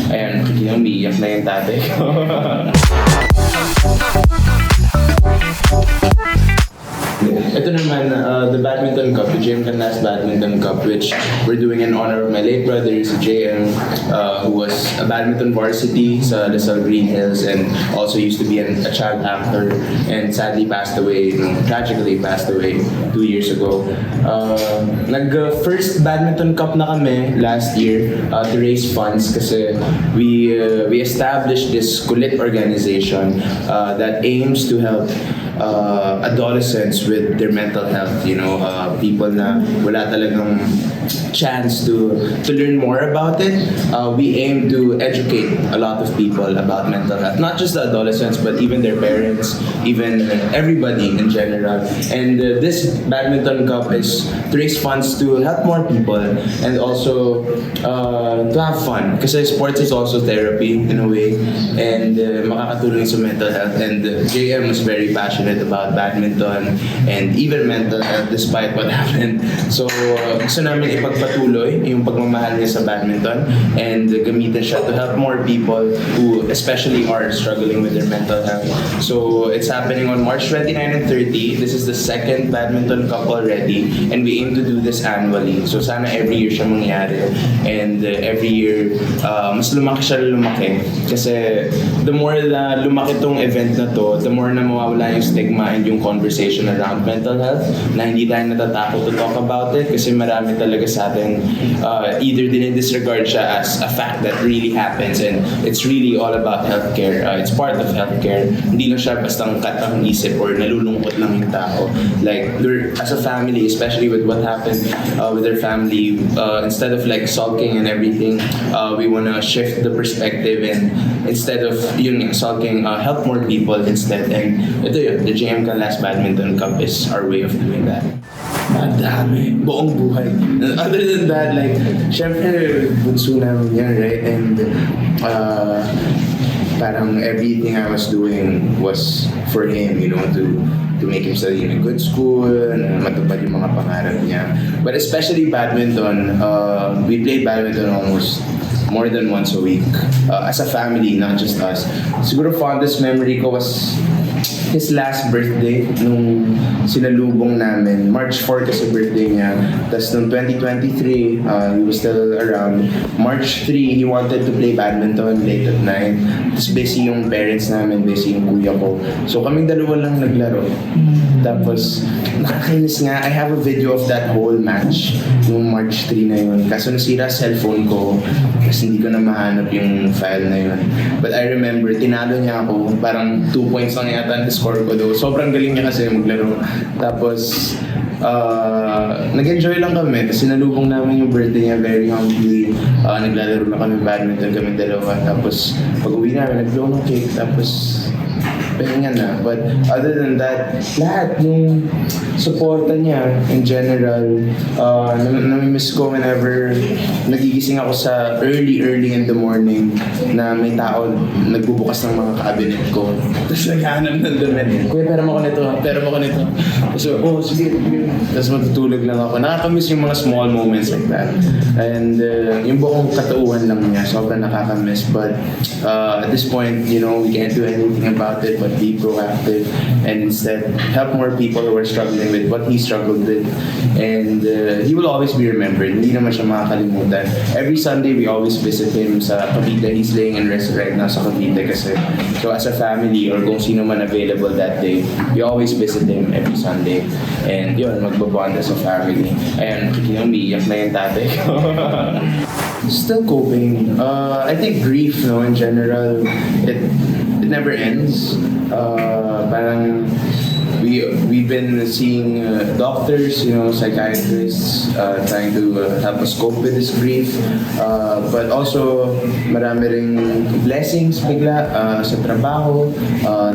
Ayan, umiiyak na yung tatay ko. Ito naman, the Badminton Cup, the JM Canlas Badminton Cup, which we're doing in honor of my late brother, si JM, who was a badminton varsity sa Lasal Green Hills and also used to be a child actor and sadly passed away, tragically passed away 2 years ago. Nag-first Badminton Cup na kami last year to raise funds kasi we established this kulit organization that aims to help adolescents with their mental health, people na wala talagang chance to learn more about it. We aim to educate a lot of people about mental health, not just the adolescents, but even their parents, even everybody in general. And this Badminton Cup is to raise funds to help more people and also to have fun. Kasi sports is also therapy in a way and makakatulong sa mental health. And JM was very passionate about badminton and even mental health despite what happened. So gusto namin ipagpatuloy yung pagmamahal niya sa badminton and gamitin siya to help more people who especially are struggling with their mental health. So it's happening on March 29 and 30. This is the second Badminton Cup already and we aim to do this annually. So sana every year siya mangyari and every year mas lumaki kasi the more na lumaki tong event na to, the more na mawawala yung stigma and yung conversation around mental health na hindi tayo natatakot to talk about it kasi marami talaga sa atin either disregard siya as a fact that really happens and it's really all about healthcare. It's part of healthcare. Hindi lang siya bastang katang isip or nalulungkot lang yung tao. Like, as a family, especially with what happened with their family, instead of like sulking and everything, we wanna shift the perspective and instead of sulking, help more people instead. And ito yun, the JM Canlas Badminton Cup is our way of doing that. Madami, buong buhay. Other than that, like, syempre, bunso namin yan, right? And parang everything I was doing was for him, to make him study in a good school, matupad yung mga pangarap niya. But especially badminton, we played badminton almost more than once a week as a family, not just us. Siguro fondest memory ko was his last birthday nung sinalubong namin. March 4 kasi birthday niya. Tapos nung 2023, he was still around. March 3, he wanted to play badminton late at night. Tapos busy yung parents namin, busy yung kuya ko. So kaming dalawa lang naglaro. Tapos nakakainis nga, I have a video of that whole match nung March 3 na yun. Kaso nasira cellphone ko, kasi hindi ko na mahanap yung file na yun. But I remember, tinalo niya ako, parang 2 points lang yata ang score ko doon. Sobrang galing niya kasi maglaro. Tapos, nag-enjoy lang kami. Kasi sinalubong namin yung birthday niya very humbly. Naglalaro na kami badminton kami dalawa. Tapos, pag-uwi namin, nag-blow ng cake. Tapos, pahinga na. But other than that, lahat yung supporta niya in general, namimiss ko whenever nagigising ako sa early in the morning na may tao nagbubukas ng mga cabinet ko. Tapos naghahanap ng damit. Kuya, pera mo ko nito. So, sige. Tapos matutulog lang ako. Nakakamiss yung mga small moments like that. And yung buong katauhan lang niya, sobrang nakakamiss. But at this point, we can't do anything about it but be proactive and instead help more people who are struggling with what he struggled with. And he will always be remembered. Hindi naman siya makakalimutan. Every Sunday, we always visit him sa Cavite. He's laying in rest right now sa Cavite kasi. So as a family or kung sino man available that day, we always visit him every Sunday. And yun, magbabond as a family. Ayan, umiiyak na yung tatay ko. Still coping. I think grief, in general, it never ends. Parang we've been seeing doctors, psychiatrists, trying to help us cope with this grief. But also, marami ring blessings bigla sa trabaho,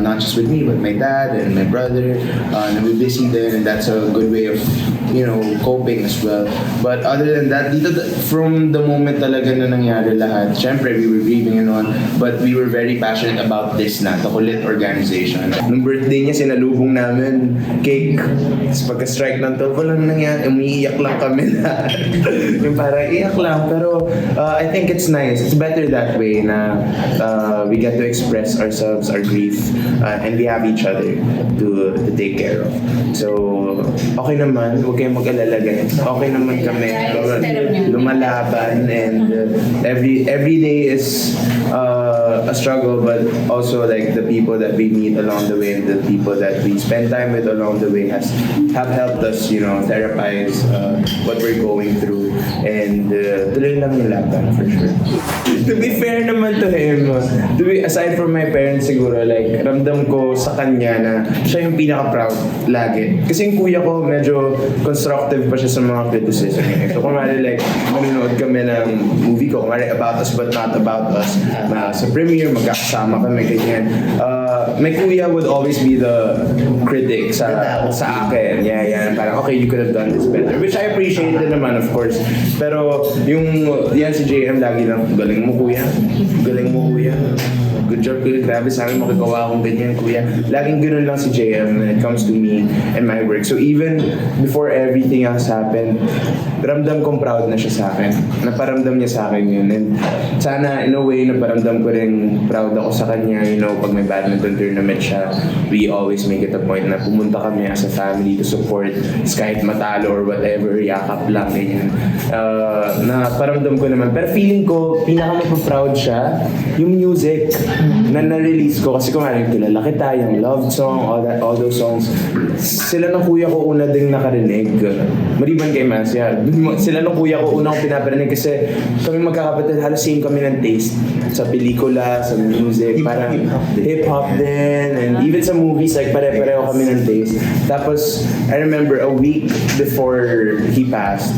not just with me, but my dad and my brother. Na we're busy din, and that's a good way of coping as well. But other than that, from the moment talaga na nangyari lahat, syempre we were grieving and all, but we were very passionate about this na, the Kulit organization. Nung birthday niya, sinalubong namin cake. Tapos pagka-strike ng 12, walang nangyari, umiiyak lang kami na. Yung parang iyak lang, pero I think it's nice. It's better that way na we get to express ourselves, our grief, and we have each other to take care of. So, okay naman, huwag kayong mag-alala guys. Okay naman kami. Lumalaban, and every day is a struggle, but also like the people that we meet along the way and the people that we spend time with along the way have helped us, therapize what we're going through, and tuloy lang yung laban for sure. To be fair naman to him, aside from my parents siguro, like ramdam ko sa kanya na siya yung pinaka-proud lagi. Kasi yung kuya ko medyo constructive pa siya sa mga criticism. So kumari like manonood kami ng movie ko, kumari About Us But Not About Us, na sa premiere magkakasama kami ganyan. My kuya would always be the critic sa akin. Yeah. Parang okay, you could have done this better, which I appreciate din naman, of course. Pero yan si JM lagi lang, galing mo kuya. Good job, kuya. Grabe sa akin makagawa akong ganyan, kuya. Laging ganoon lang si JM when it comes to me and my work. So even before everything else happened, ramdam kong proud na siya sa akin. Naparamdam niya sa akin yun. And sana, in a way, naparamdam ko rin proud ako sa kanya. Pag may badminton tournament siya, we always make it a point na pumunta kami as a family to support, kahit matalo or whatever, yakap lang, ganyan. Naparamdam ko naman. Pero feeling ko, pinaka-mapaproud siya, yung music na na-release ko. Kasi kung ano, Kilala Kita, yung Love Song, all those songs, sila ng kuya ko una ding nakarinig. Maliban kay Masya, sila ng kuya ko una kong pinaparinig kasi kami magkakapatid, halos same kami ng taste sa pelikula, sa music, parang hip-hop din, and even sa movies, like pare-pareho kami ng taste. Tapos, I remember a week before he passed,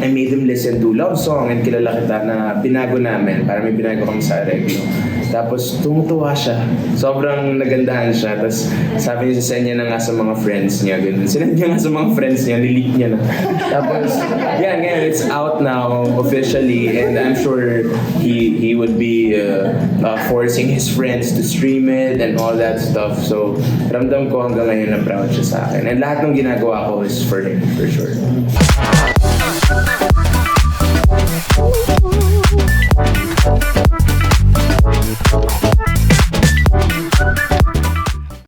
I made him listen to Love Song and Kilala Kita na binago namin, para may binago kami sa Areglo. Tapos tumutuwa siya. Sobrang nagandahan siya. Tapos sabi niya, send niya na nga sa mga friends niya. Ganun. Sinend niya nga sa mga friends niya, nileak niya na. Tapos, ngayon, it's out now officially, and I'm sure he would be forcing his friends to stream it and all that stuff. So, ramdam ko hanggang ngayon na proud siya sa akin. And lahat ng ginagawa ko is for him, for sure.